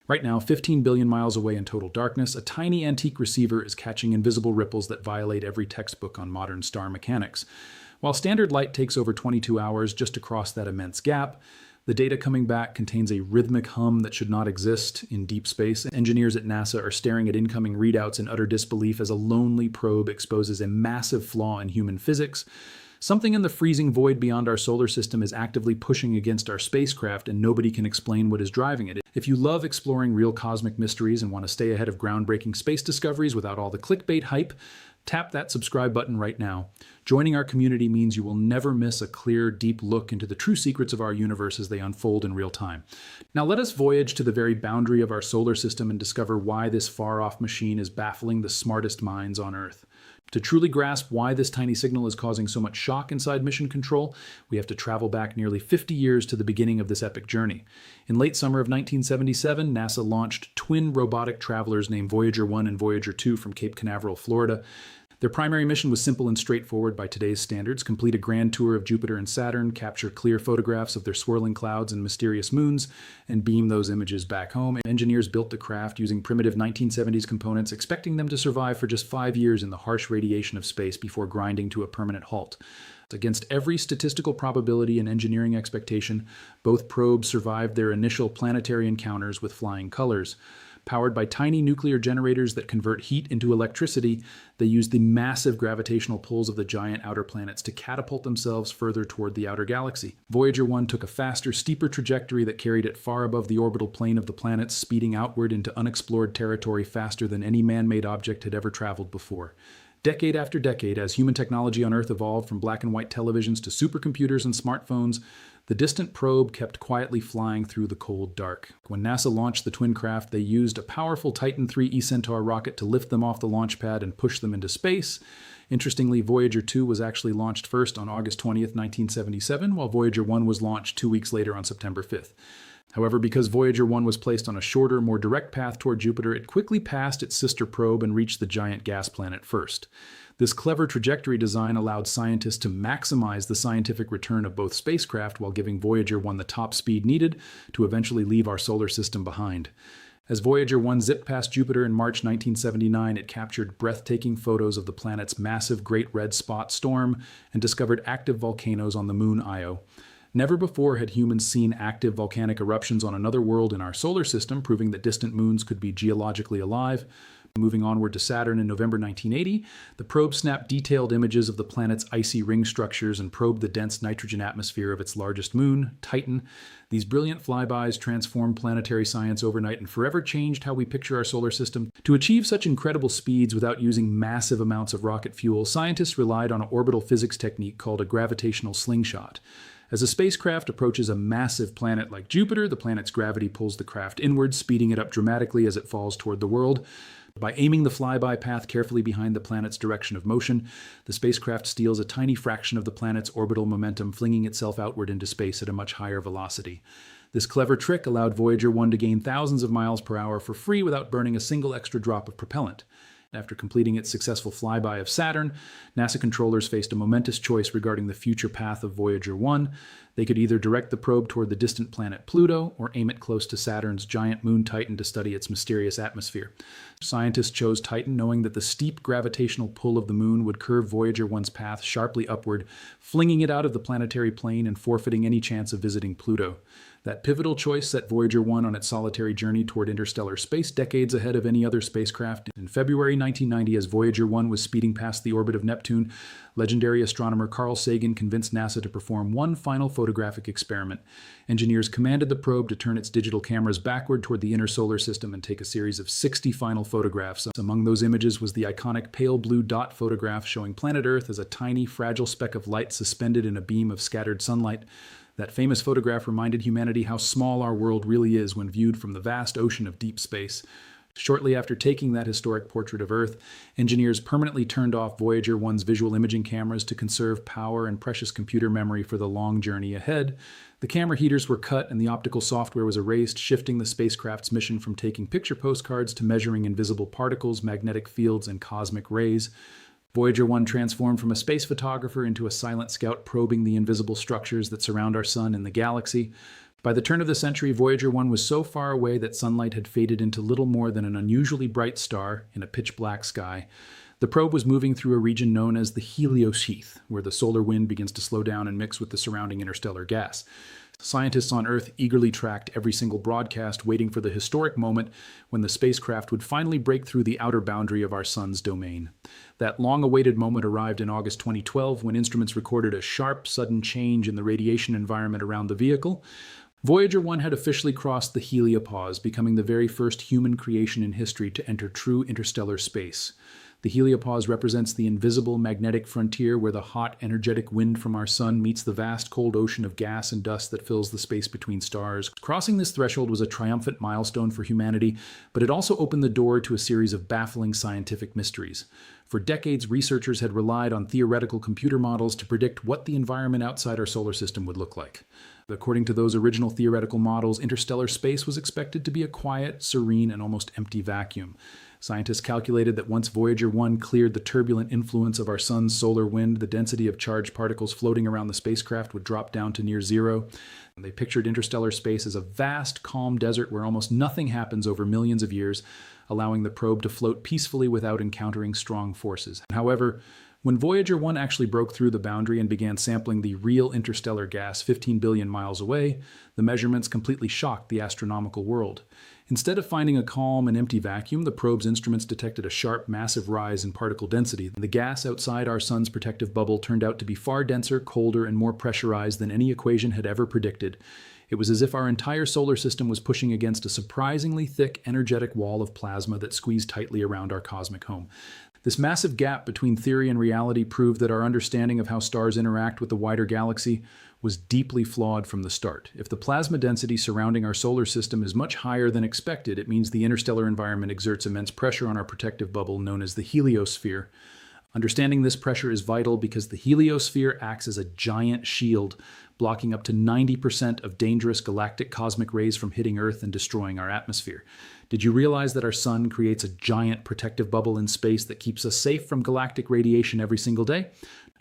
Right now, 15 billion miles away in total darkness, a tiny antique receiver is catching invisible ripples that violate every textbook on modern star mechanics. While standard light takes over 22 hours just to cross that immense gap, the data coming back contains a rhythmic hum that should not exist in deep space. Engineers at NASA are staring at incoming readouts in utter disbelief as a lonely probe exposes a massive flaw in human physics. Something in the freezing void beyond our solar system is actively pushing against our spacecraft, and nobody can explain what is driving it. If you love exploring real cosmic mysteries and want to stay ahead of groundbreaking space discoveries without all the clickbait hype, tap that subscribe button right now. Joining our community means you will never miss a clear, deep look into the true secrets of our universe as they unfold in real time. Now let us voyage to the very boundary of our solar system and discover why this far-off machine is baffling the smartest minds on Earth. To truly grasp why this tiny signal is causing so much shock inside mission control, we have to travel back nearly 50 years to the beginning of this epic journey. In late summer of 1977, NASA launched twin robotic travelers named Voyager 1 and Voyager 2 from Cape Canaveral, Florida. Their primary mission was simple and straightforward by today's standards: complete a grand tour of Jupiter and Saturn, capture clear photographs of their swirling clouds and mysterious moons, and beam those images back home. Engineers built the craft using primitive 1970s components, expecting them to survive for just 5 years in the harsh radiation of space before grinding to a permanent halt. Against every statistical probability and engineering expectation, both probes survived their initial planetary encounters with flying colors. Powered by tiny nuclear generators that convert heat into electricity, they used the massive gravitational pulls of the giant outer planets to catapult themselves further toward the outer galaxy. Voyager 1 took a faster, steeper trajectory that carried it far above the orbital plane of the planets, speeding outward into unexplored territory faster than any man-made object had ever traveled before. Decade after decade, as human technology on Earth evolved from black and white televisions to supercomputers and smartphones, the distant probe kept quietly flying through the cold dark. When NASA launched the twin craft, they used a powerful Titan III E-Centaur rocket to lift them off the launch pad and push them into space. Interestingly, Voyager 2 was actually launched first on August 20th, 1977, while Voyager 1 was launched 2 weeks later on September 5th. However, because Voyager 1 was placed on a shorter, more direct path toward Jupiter, it quickly passed its sister probe and reached the giant gas planet first. This clever trajectory design allowed scientists to maximize the scientific return of both spacecraft while giving Voyager 1 the top speed needed to eventually leave our solar system behind. As Voyager 1 zipped past Jupiter in March 1979, it captured breathtaking photos of the planet's massive Great Red Spot storm and discovered active volcanoes on the moon Io. Never before had humans seen active volcanic eruptions on another world in our solar system, proving that distant moons could be geologically alive. Moving onward to Saturn in November 1980, the probe snapped detailed images of the planet's icy ring structures and probed the dense nitrogen atmosphere of its largest moon, Titan. These brilliant flybys transformed planetary science overnight and forever changed how we picture our solar system. To achieve such incredible speeds without using massive amounts of rocket fuel, scientists relied on an orbital physics technique called a gravitational slingshot. As a spacecraft approaches a massive planet like Jupiter, the planet's gravity pulls the craft inward, speeding it up dramatically as it falls toward the world. By aiming the flyby path carefully behind the planet's direction of motion, the spacecraft steals a tiny fraction of the planet's orbital momentum, flinging itself outward into space at a much higher velocity. This clever trick allowed Voyager 1 to gain thousands of miles per hour for free without burning a single extra drop of propellant. After completing its successful flyby of Saturn, NASA controllers faced a momentous choice regarding the future path of Voyager 1. They could either direct the probe toward the distant planet Pluto or aim it close to Saturn's giant moon Titan to study its mysterious atmosphere. Scientists chose Titan, knowing that the steep gravitational pull of the moon would curve Voyager 1's path sharply upward, flinging it out of the planetary plane and forfeiting any chance of visiting Pluto. That pivotal choice set Voyager 1 on its solitary journey toward interstellar space, decades ahead of any other spacecraft. In February 1990, as Voyager 1 was speeding past the orbit of Neptune, legendary astronomer Carl Sagan convinced NASA to perform one final photographic experiment. Engineers commanded the probe to turn its digital cameras backward toward the inner solar system and take a series of 60 final photographs. Among those images was the iconic pale blue dot photograph showing planet Earth as a tiny, fragile speck of light suspended in a beam of scattered sunlight. That famous photograph reminded humanity how small our world really is when viewed from the vast ocean of deep space. Shortly after taking that historic portrait of Earth, engineers permanently turned off Voyager 1's visual imaging cameras to conserve power and precious computer memory for the long journey ahead. The camera heaters were cut and the optical software was erased, shifting the spacecraft's mission from taking picture postcards to measuring invisible particles, magnetic fields, and cosmic rays. Voyager 1 transformed from a space photographer into a silent scout probing the invisible structures that surround our sun and the galaxy. By the turn of the century, Voyager 1 was so far away that sunlight had faded into little more than an unusually bright star in a pitch-black sky. The probe was moving through a region known as the heliosheath, where the solar wind begins to slow down and mix with the surrounding interstellar gas. Scientists on Earth eagerly tracked every single broadcast, waiting for the historic moment when the spacecraft would finally break through the outer boundary of our sun's domain. That long-awaited moment arrived in August 2012 when instruments recorded a sharp, sudden change in the radiation environment around the vehicle. Voyager 1 had officially crossed the heliopause, becoming the very first human creation in history to enter true interstellar space. The heliopause represents the invisible magnetic frontier where the hot, energetic wind from our sun meets the vast cold ocean of gas and dust that fills the space between stars. Crossing this threshold was a triumphant milestone for humanity, but it also opened the door to a series of baffling scientific mysteries. For decades, researchers had relied on theoretical computer models to predict what the environment outside our solar system would look like. According to those original theoretical models, interstellar space was expected to be a quiet, serene, and almost empty vacuum. Scientists calculated that once Voyager 1 cleared the turbulent influence of our sun's solar wind, the density of charged particles floating around the spacecraft would drop down to near zero. And they pictured interstellar space as a vast, calm desert where almost nothing happens over millions of years, allowing the probe to float peacefully without encountering strong forces. However, when Voyager 1 actually broke through the boundary and began sampling the real interstellar gas 15 billion miles away, the measurements completely shocked the astronomical world. Instead of finding a calm and empty vacuum, the probe's instruments detected a sharp, massive rise in particle density. The gas outside our sun's protective bubble turned out to be far denser, colder, and more pressurized than any equation had ever predicted. It was as if our entire solar system was pushing against a surprisingly thick, energetic wall of plasma that squeezed tightly around our cosmic home. This massive gap between theory and reality proved that our understanding of how stars interact with the wider galaxy was deeply flawed from the start. If the plasma density surrounding our solar system is much higher than expected, it means the interstellar environment exerts immense pressure on our protective bubble known as the heliosphere. Understanding this pressure is vital because the heliosphere acts as a giant shield, blocking up to 90% of dangerous galactic cosmic rays from hitting Earth and destroying our atmosphere. Did you realize that our sun creates a giant protective bubble in space that keeps us safe from galactic radiation every single day?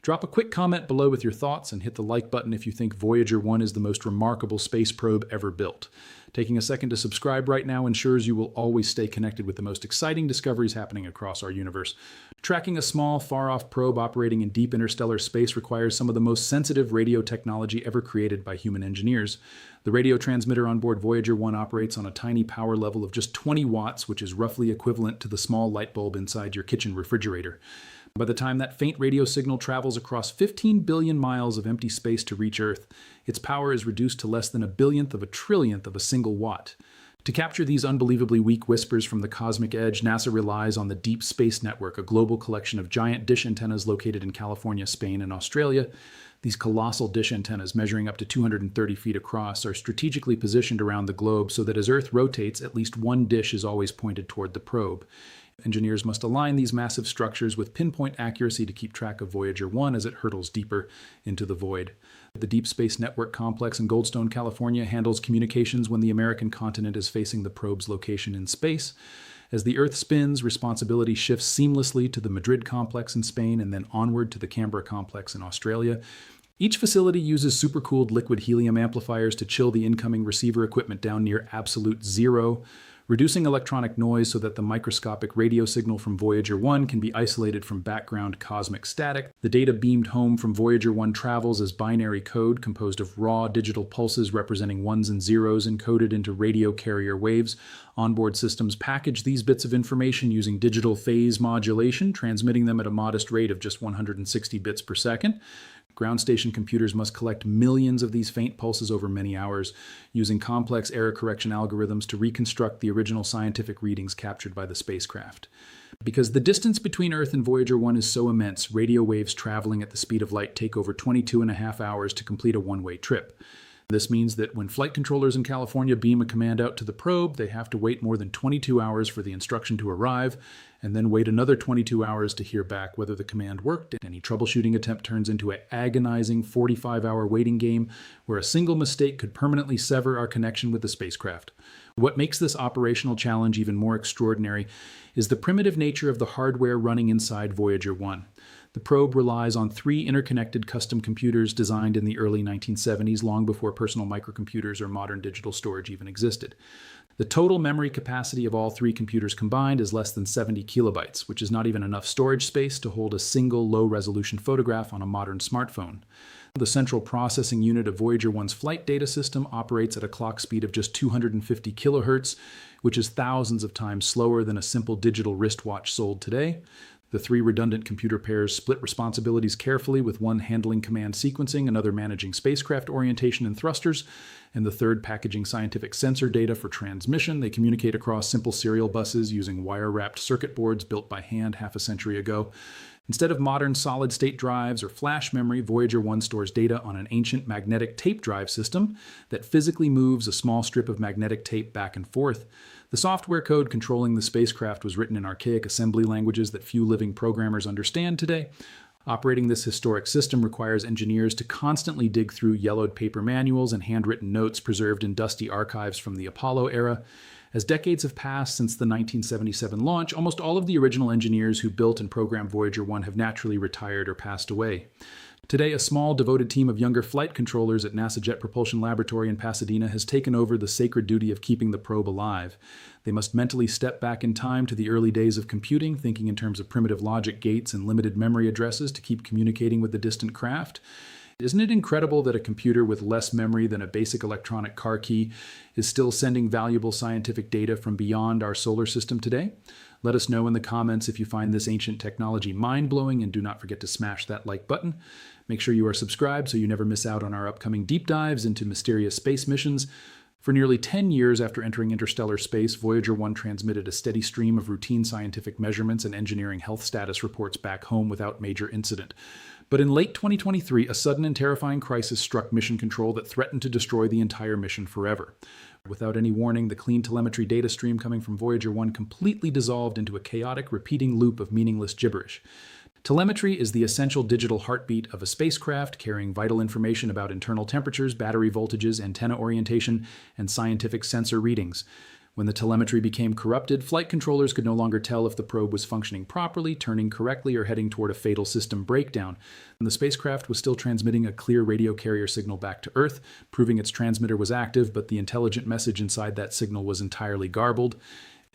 Drop a quick comment below with your thoughts and hit the like button if you think Voyager 1 is the most remarkable space probe ever built. Taking a second to subscribe right now ensures you will always stay connected with the most exciting discoveries happening across our universe. Tracking a small, far-off probe operating in deep interstellar space requires some of the most sensitive radio technology ever created by human engineers. The radio transmitter on board Voyager 1 operates on a tiny power level of just 20 watts, which is roughly equivalent to the small light bulb inside your kitchen refrigerator. By the time that faint radio signal travels across 15 billion miles of empty space to reach Earth, its power is reduced to less than a billionth of a trillionth of a single watt. To capture these unbelievably weak whispers from the cosmic edge, NASA relies on the Deep Space Network, a global collection of giant dish antennas located in California, Spain, and Australia. These colossal dish antennas, measuring up to 230 feet across, are strategically positioned around the globe so that as Earth rotates, at least one dish is always pointed toward the probe. Engineers must align these massive structures with pinpoint accuracy to keep track of Voyager 1 as it hurtles deeper into the void. The Deep Space Network complex in Goldstone, California handles communications when the American continent is facing the probe's location in space. As the Earth spins, responsibility shifts seamlessly to the Madrid complex in Spain and then onward to the Canberra complex in Australia. Each facility uses supercooled liquid helium amplifiers to chill the incoming receiver equipment down near absolute zero, reducing electronic noise so that the microscopic radio signal from Voyager 1 can be isolated from background cosmic static. The data beamed home from Voyager 1 travels as binary code composed of raw digital pulses representing ones and zeros encoded into radio carrier waves. Onboard systems package these bits of information using digital phase modulation, transmitting them at a modest rate of just 160 bits per second. Ground station computers must collect millions of these faint pulses over many hours, using complex error correction algorithms to reconstruct the original scientific readings captured by the spacecraft. Because the distance between Earth and Voyager 1 is so immense, radio waves traveling at the speed of light take over 22.5 hours to complete a one-way trip. This means that when flight controllers in California beam a command out to the probe, they have to wait more than 22 hours for the instruction to arrive, and then wait another 22 hours to hear back whether the command worked. Any troubleshooting attempt turns into an agonizing 45-hour waiting game where a single mistake could permanently sever our connection with the spacecraft. What makes this operational challenge even more extraordinary is the primitive nature of the hardware running inside Voyager 1. The probe relies on 3 interconnected custom computers designed in the early 1970s, long before personal microcomputers or modern digital storage even existed. The total memory capacity of all 3 computers combined is less than 70 kilobytes, which is not even enough storage space to hold a single low-resolution photograph on a modern smartphone. The central processing unit of Voyager 1's flight data system operates at a clock speed of just 250 kilohertz, which is thousands of times slower than a simple digital wristwatch sold today. The 3 redundant computer pairs split responsibilities carefully, with one handling command sequencing, another managing spacecraft orientation and thrusters, and the third packaging scientific sensor data for transmission. They communicate across simple serial buses using wire-wrapped circuit boards built by hand half a century ago. Instead of modern solid-state drives or flash memory, Voyager 1 stores data on an ancient magnetic tape drive system that physically moves a small strip of magnetic tape back and forth. The software code controlling the spacecraft was written in archaic assembly languages that few living programmers understand today. Operating this historic system requires engineers to constantly dig through yellowed paper manuals and handwritten notes preserved in dusty archives from the Apollo era. As decades have passed since the 1977 launch, almost all of the original engineers who built and programmed Voyager 1 have naturally retired or passed away. Today, a small, devoted team of younger flight controllers at NASA Jet Propulsion Laboratory in Pasadena has taken over the sacred duty of keeping the probe alive. They must mentally step back in time to the early days of computing, thinking in terms of primitive logic gates and limited memory addresses to keep communicating with the distant craft. Isn't it incredible that a computer with less memory than a basic electronic car key is still sending valuable scientific data from beyond our solar system today? Let us know in the comments if you find this ancient technology mind-blowing, and do not forget to smash that like button. Make sure you are subscribed so you never miss out on our upcoming deep dives into mysterious space missions. For nearly 10 years after entering interstellar space, Voyager 1 transmitted a steady stream of routine scientific measurements and engineering health status reports back home without major incident. But in late 2023, a sudden and terrifying crisis struck mission control that threatened to destroy the entire mission forever. Without any warning, the clean telemetry data stream coming from Voyager 1 completely dissolved into a chaotic, repeating loop of meaningless gibberish. Telemetry is the essential digital heartbeat of a spacecraft, carrying vital information about internal temperatures, battery voltages, antenna orientation, and scientific sensor readings. When the telemetry became corrupted, flight controllers could no longer tell if the probe was functioning properly, turning correctly, or heading toward a fatal system breakdown. And the spacecraft was still transmitting a clear radio carrier signal back to Earth, proving its transmitter was active, but the intelligent message inside that signal was entirely garbled.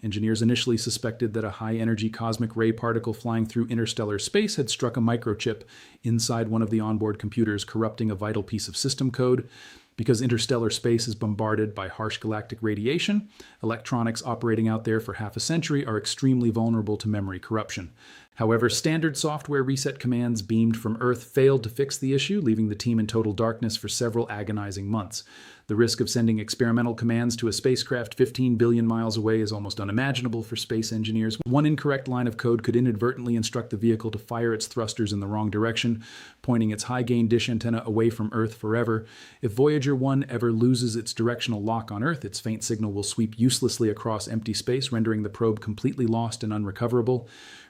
Engineers initially suspected that a high-energy cosmic ray particle flying through interstellar space had struck a microchip inside one of the onboard computers, corrupting a vital piece of system code. Because interstellar space is bombarded by harsh galactic radiation, electronics operating out there for half a century are extremely vulnerable to memory corruption. However, standard software reset commands beamed from Earth failed to fix the issue, leaving the team in total darkness for several agonizing months. The risk of sending experimental commands to a spacecraft 15 billion miles away is almost unimaginable for space engineers. One incorrect line of code could inadvertently instruct the vehicle to fire its thrusters in the wrong direction, pointing its high-gain dish antenna away from Earth forever. If Voyager 1 ever loses its directional lock on Earth, its faint signal will sweep uselessly across empty space, rendering the probe completely lost and unrecoverable.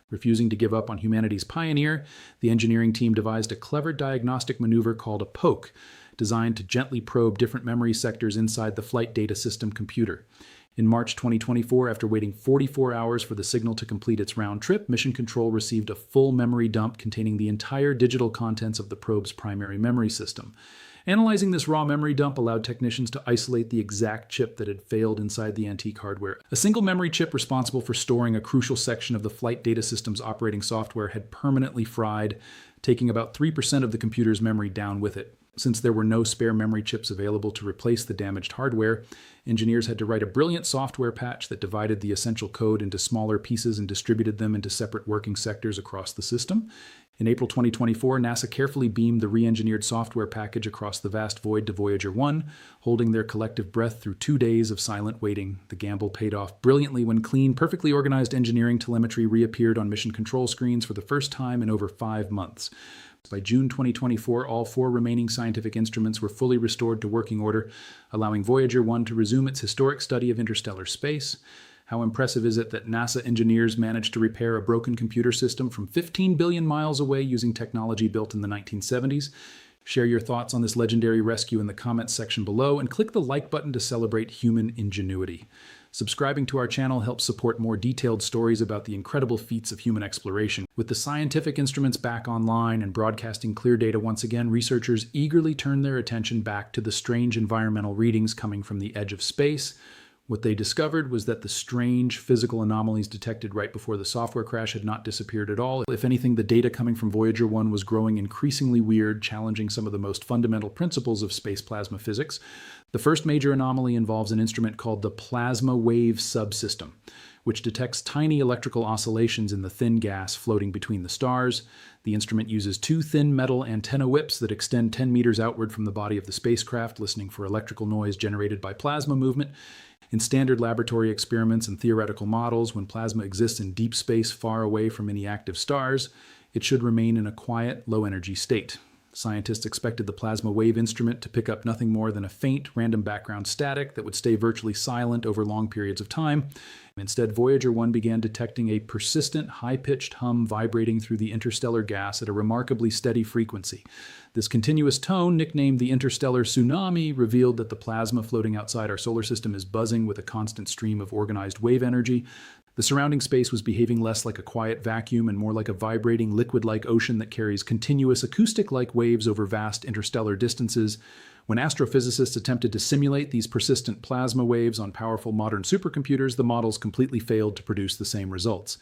Refusing to give up on humanity's pioneer, the engineering team devised a clever diagnostic maneuver called a poke, designed to gently probe different memory sectors inside the flight data system computer. In March 2024, after waiting 44 hours for the signal to complete its round trip, Mission Control received a full memory dump containing the entire digital contents of the probe's primary memory system. Analyzing this raw memory dump allowed technicians to isolate the exact chip that had failed inside the antique hardware. A single memory chip responsible for storing a crucial section of the flight data system's operating software had permanently fried, taking about 3% of the computer's memory down with it. Since there were no spare memory chips available to replace the damaged hardware, engineers had to write a brilliant software patch that divided the essential code into smaller pieces and distributed them into separate working sectors across the system. In April 2024, NASA carefully beamed the re-engineered software package across the vast void to Voyager 1, holding their collective breath through 2 days of silent waiting. The gamble paid off brilliantly when clean, perfectly organized engineering telemetry reappeared on mission control screens for the first time in over 5 months. By June 2024, all 4 remaining scientific instruments were fully restored to working order, allowing Voyager 1 to resume its historic study of interstellar space. How impressive is it that NASA engineers managed to repair a broken computer system from 15 billion miles away using technology built in the 1970s? Share your thoughts on this legendary rescue in the comments section below, and click the like button to celebrate human ingenuity. Subscribing to our channel helps support more detailed stories about the incredible feats of human exploration. With the scientific instruments back online and broadcasting clear data once again, researchers eagerly turn their attention back to the strange environmental readings coming from the edge of space. What they discovered was that the strange physical anomalies detected right before the software crash had not disappeared at all. If anything, the data coming from Voyager 1 was growing increasingly weird, challenging some of the most fundamental principles of space plasma physics. The first major anomaly involves an instrument called the plasma wave subsystem, which detects tiny electrical oscillations in the thin gas floating between the stars. The instrument uses two thin metal antenna whips that extend 10 meters outward from the body of the spacecraft, listening for electrical noise generated by plasma movement. In standard laboratory experiments and theoretical models, when plasma exists in deep space far away from any active stars, it should remain in a quiet, low-energy state. Scientists expected the plasma wave instrument to pick up nothing more than a faint, random background static that would stay virtually silent over long periods of time. Instead, Voyager 1 began detecting a persistent, high-pitched hum vibrating through the interstellar gas at a remarkably steady frequency. This continuous tone, nicknamed the interstellar tsunami, revealed that the plasma floating outside our solar system is buzzing with a constant stream of organized wave energy. The surrounding space was behaving less like a quiet vacuum and more like a vibrating, liquid-like ocean that carries continuous acoustic-like waves over vast interstellar distances. When astrophysicists attempted to simulate these persistent plasma waves on powerful modern supercomputers, the models completely failed to produce the same results.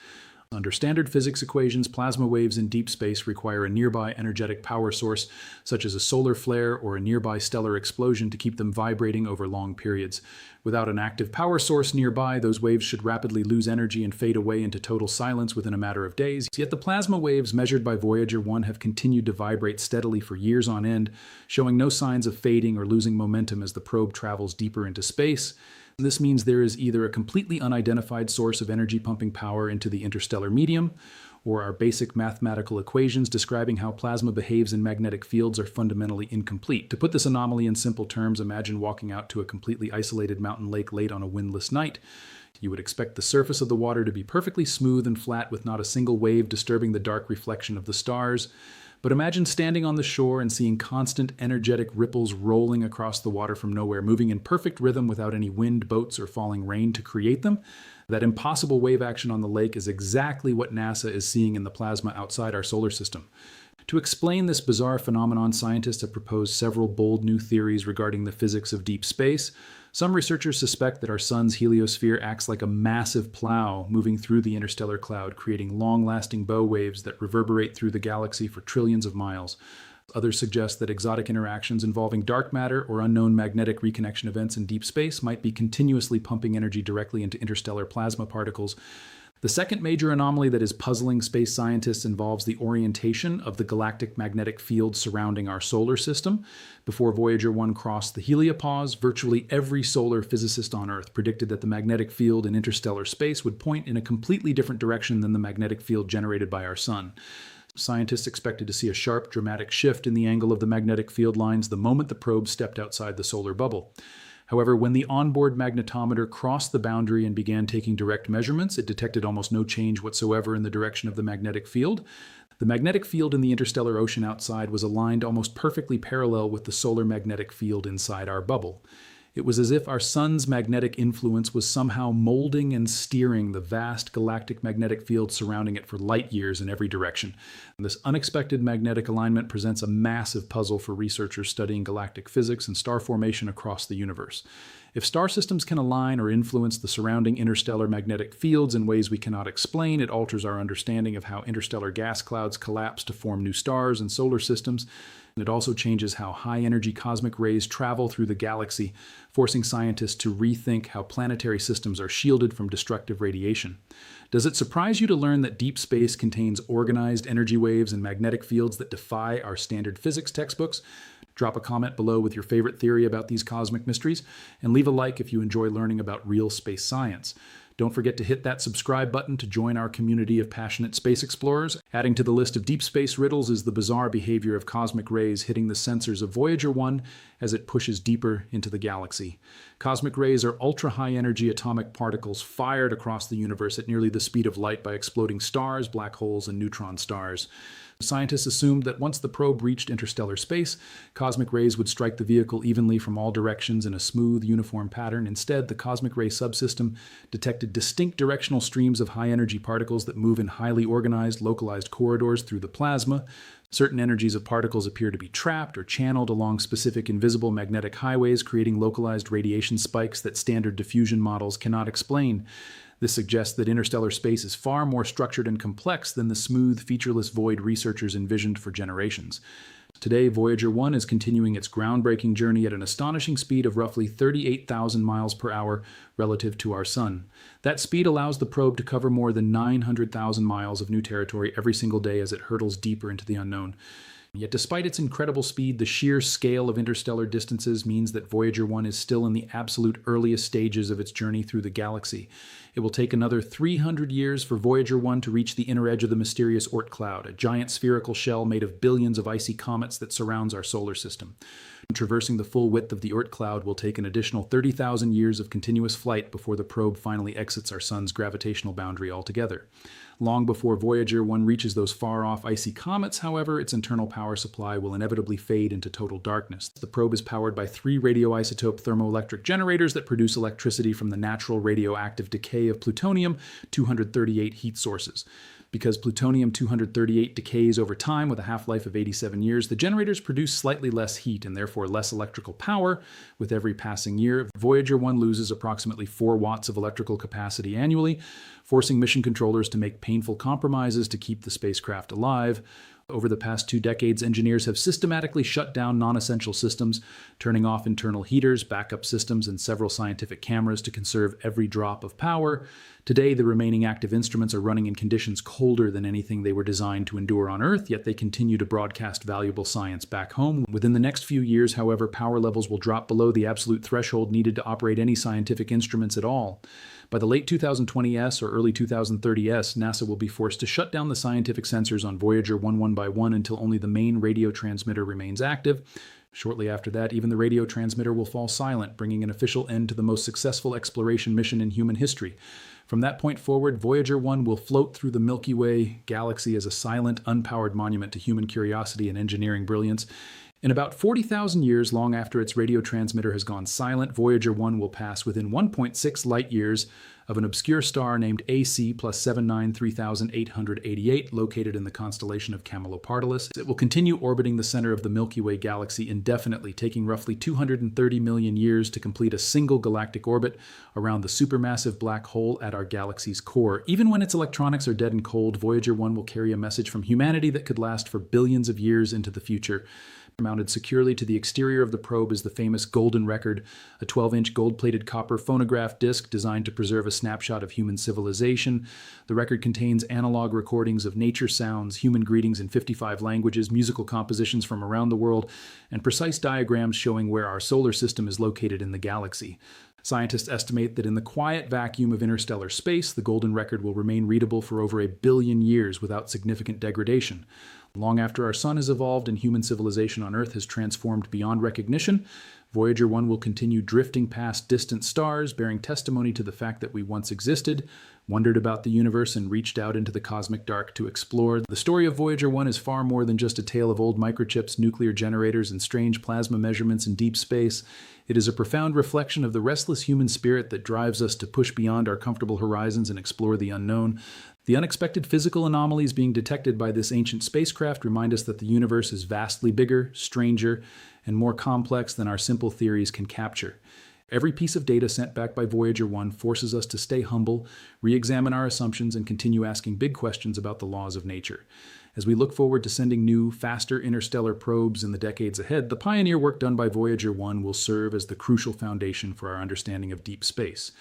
Under standard physics equations, plasma waves in deep space require a nearby energetic power source, such as a solar flare or a nearby stellar explosion, to keep them vibrating over long periods. Without an active power source nearby, those waves should rapidly lose energy and fade away into total silence within a matter of days. Yet the plasma waves measured by Voyager 1 have continued to vibrate steadily for years on end, showing no signs of fading or losing momentum as the probe travels deeper into space. This means there is either a completely unidentified source of energy pumping power into the interstellar medium, or our basic mathematical equations describing how plasma behaves in magnetic fields are fundamentally incomplete. To put this anomaly in simple terms, imagine walking out to a completely isolated mountain lake late on a windless night. You would expect the surface of the water to be perfectly smooth and flat with not a single wave disturbing the dark reflection of the stars. But imagine standing on the shore and seeing constant, energetic ripples rolling across the water from nowhere, moving in perfect rhythm without any wind, boats, or falling rain to create them. That impossible wave action on the lake is exactly what NASA is seeing in the plasma outside our solar system. To explain this bizarre phenomenon, scientists have proposed several bold new theories regarding the physics of deep space. Some researchers suspect that our sun's heliosphere acts like a massive plow moving through the interstellar cloud, creating long-lasting bow waves that reverberate through the galaxy for trillions of miles. Others suggest that exotic interactions involving dark matter or unknown magnetic reconnection events in deep space might be continuously pumping energy directly into interstellar plasma particles. The second major anomaly that is puzzling space scientists involves the orientation of the galactic magnetic field surrounding our solar system. Before Voyager 1 crossed the heliopause, virtually every solar physicist on Earth predicted that the magnetic field in interstellar space would point in a completely different direction than the magnetic field generated by our sun. Scientists expected to see a sharp, dramatic shift in the angle of the magnetic field lines the moment the probe stepped outside the solar bubble. However, when the onboard magnetometer crossed the boundary and began taking direct measurements, it detected almost no change whatsoever in the direction of the magnetic field. The magnetic field in the interstellar ocean outside was aligned almost perfectly parallel with the solar magnetic field inside our bubble. It was as if our sun's magnetic influence was somehow molding and steering the vast galactic magnetic field surrounding it for light years in every direction. And this unexpected magnetic alignment presents a massive puzzle for researchers studying galactic physics and star formation across the universe. If star systems can align or influence the surrounding interstellar magnetic fields in ways we cannot explain, it alters our understanding of how interstellar gas clouds collapse to form new stars and solar systems. And it also changes how high-energy cosmic rays travel through the galaxy, forcing scientists to rethink how planetary systems are shielded from destructive radiation. Does it surprise you to learn that deep space contains organized energy waves and magnetic fields that defy our standard physics textbooks? Drop a comment below with your favorite theory about these cosmic mysteries, and leave a like if you enjoy learning about real space science. Don't forget to hit that subscribe button to join our community of passionate space explorers, Adding to the list of deep space riddles is the bizarre behavior of cosmic rays hitting the sensors of Voyager 1 as it pushes deeper into the galaxy. Cosmic rays are ultra-high energy atomic particles fired across the universe at nearly the speed of light by exploding stars, black holes, and neutron stars. Scientists assumed that once the probe reached interstellar space, cosmic rays would strike the vehicle evenly from all directions in a smooth, uniform pattern. Instead, the cosmic ray subsystem detected distinct directional streams of high-energy particles that move in highly organized, localized corridors through the plasma. Certain energies of particles appear to be trapped or channeled along specific invisible magnetic highways, creating localized radiation spikes that standard diffusion models cannot explain. This suggests that interstellar space is far more structured and complex than the smooth, featureless void researchers envisioned for generations. Today, Voyager 1 is continuing its groundbreaking journey at an astonishing speed of roughly 38,000 miles per hour relative to our Sun. That speed allows the probe to cover more than 900,000 miles of new territory every single day as it hurtles deeper into the unknown. Yet despite its incredible speed, the sheer scale of interstellar distances means that Voyager 1 is still in the absolute earliest stages of its journey through the galaxy. It will take another 300 years for Voyager 1 to reach the inner edge of the mysterious Oort cloud, a giant spherical shell made of billions of icy comets that surrounds our solar system. Traversing the full width of the Oort cloud will take an additional 30,000 years of continuous flight before the probe finally exits our Sun's gravitational boundary altogether. Long before Voyager 1 reaches those far-off icy comets, however, its internal power supply will inevitably fade into total darkness. The probe is powered by 3 radioisotope thermoelectric generators that produce electricity from the natural radioactive decay of plutonium-238 heat sources. Because plutonium-238 decays over time with a half-life of 87 years, the generators produce slightly less heat and therefore less electrical power with every passing year. Voyager 1 loses approximately 4 watts of electrical capacity annually, forcing mission controllers to make painful compromises to keep the spacecraft alive. Over the past 2 decades, engineers have systematically shut down non-essential systems, turning off internal heaters, backup systems, and several scientific cameras to conserve every drop of power. Today, the remaining active instruments are running in conditions colder than anything they were designed to endure on Earth, yet they continue to broadcast valuable science back home. Within the next few years, however, power levels will drop below the absolute threshold needed to operate any scientific instruments at all. By the late 2020s or early 2030s, NASA will be forced to shut down the scientific sensors on Voyager 1 by one until only the main radio transmitter remains active. Shortly after that, even the radio transmitter will fall silent, bringing an official end to the most successful exploration mission in human history. From that point forward, Voyager 1 will float through the Milky Way galaxy as a silent, unpowered monument to human curiosity and engineering brilliance. In about 40,000 years, long after its radio transmitter has gone silent, Voyager 1 will pass within 1.6 light years of an obscure star named AC plus 793,888, located in the constellation of Camelopardalis. It will continue orbiting the center of the Milky Way galaxy indefinitely, taking roughly 230 million years to complete a single galactic orbit around the supermassive black hole at our galaxy's core. Even when its electronics are dead and cold, Voyager 1 will carry a message from humanity that could last for billions of years into the future. Mounted securely to the exterior of the probe is the famous Golden Record, a 12-inch gold-plated copper phonograph disc designed to preserve a snapshot of human civilization. The record contains analog recordings of nature sounds, human greetings in 55 languages, musical compositions from around the world, and precise diagrams showing where our solar system is located in the galaxy. Scientists estimate that in the quiet vacuum of interstellar space, the Golden Record will remain readable for over 1 billion years without significant degradation. Long after our Sun has evolved and human civilization on Earth has transformed beyond recognition, Voyager 1 will continue drifting past distant stars, bearing testimony to the fact that we once existed, wondered about the universe, and reached out into the cosmic dark to explore. The story of Voyager 1 is far more than just a tale of old microchips, nuclear generators, and strange plasma measurements in deep space. It is a profound reflection of the restless human spirit that drives us to push beyond our comfortable horizons and explore the unknown. The unexpected physical anomalies being detected by this ancient spacecraft remind us that the universe is vastly bigger, stranger, and more complex than our simple theories can capture. Every piece of data sent back by Voyager 1 forces us to stay humble, re-examine our assumptions, and continue asking big questions about the laws of nature. As we look forward to sending new, faster interstellar probes in the decades ahead, the pioneer work done by Voyager 1 will serve as the crucial foundation for our understanding of deep space.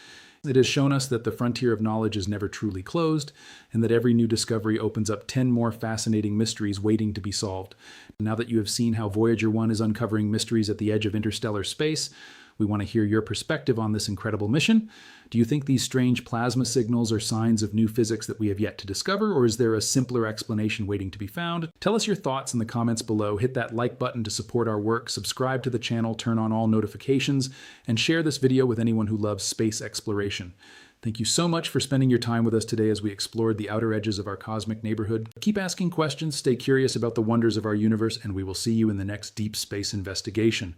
It has shown us that the frontier of knowledge is never truly closed, and that every new discovery opens up 10 more fascinating mysteries waiting to be solved. Now that you have seen how Voyager 1 is uncovering mysteries at the edge of interstellar space, We want to hear your perspective on this incredible mission. Do you think these strange plasma signals are signs of new physics that we have yet to discover, or is there a simpler explanation waiting to be found? Tell us your thoughts in the comments below. Hit that like button to support our work, subscribe to the channel, turn on all notifications, and share this video with anyone who loves space exploration. Thank you so much for spending your time with us today as we explored the outer edges of our cosmic neighborhood. Keep asking questions, stay curious about the wonders of our universe, and we will see you in the next deep space investigation.